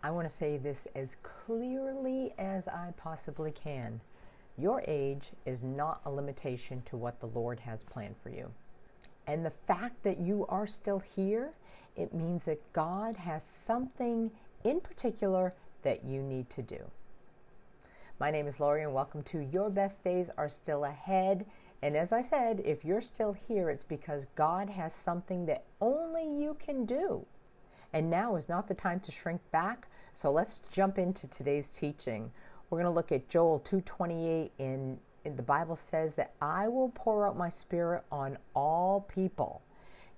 I want to say this as clearly as I possibly can. Your age is not a limitation to what the Lord has planned for you. And the fact that you are still here, it means that God has something in particular that you need to do. My name is Lori and welcome to Your Best Days Are Still Ahead. And as I said, if you're still here, it's because God has something that only you can do. And now is not the time to shrink back. So let's jump into today's teaching. We're going to look at Joel 2:28 in the Bible says that I will pour out my spirit on all people.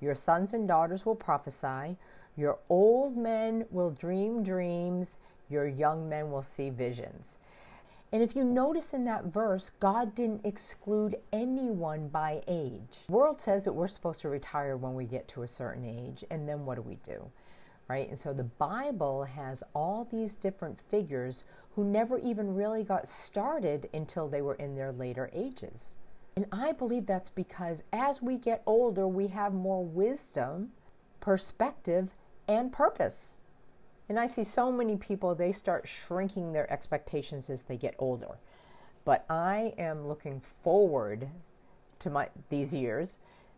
Your sons and daughters will prophesy. Your old men will dream dreams. Your young men will see visions. And if you notice in that verse, God didn't exclude anyone by age. The world says that we're supposed to retire when we get to a certain age, and then what do? Right? And so the Bible has all these different figures who never even really got started until they were in their later ages. And I believe that's because as we get older, we have more wisdom, perspective, and purpose. And I see so many people, they start shrinking their expectations as they get older. But I am looking forward to these years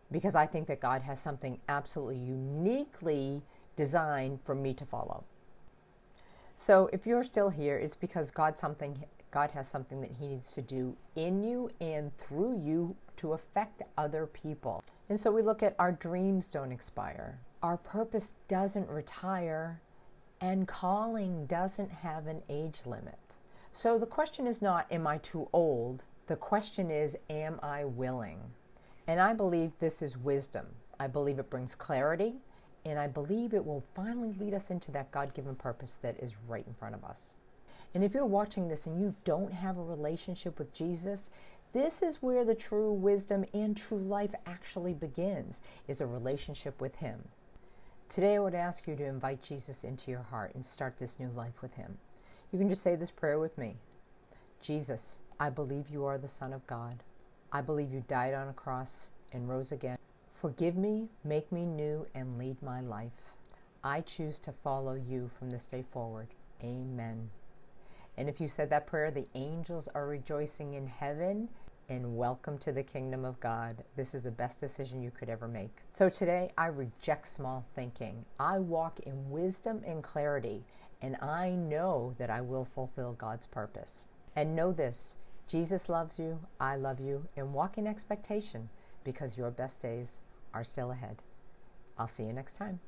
because I think that God has something absolutely uniquely designed for me to follow. So if you're still here, it's because God has something that He needs to do in you and through you to affect other people. And so we look at our dreams don't expire. Our purpose doesn't retire. And calling doesn't have an age limit. So the question is not, am I too old? The question is, am I willing? And I believe this is wisdom. I believe it brings clarity. And I believe it will finally lead us into that God-given purpose that is right in front of us. And if you're watching this and you don't have a relationship with Jesus, this is where the true wisdom and true life actually begins, is a relationship with Him. Today I would ask you to invite Jesus into your heart and start this new life with Him. You can just say this prayer with me. Jesus, I believe you are the Son of God. I believe you died on a cross and rose again. Forgive me, make me new, and lead my life. I choose to follow you from this day forward. Amen. And if you said that prayer, the angels are rejoicing in heaven, and welcome to the kingdom of God. This is the best decision you could ever make. So today, I reject small thinking. I walk in wisdom and clarity, and I know that I will fulfill God's purpose. And know this, Jesus loves you, I love you, and walk in expectation because your best days are still ahead. I'll see you next time.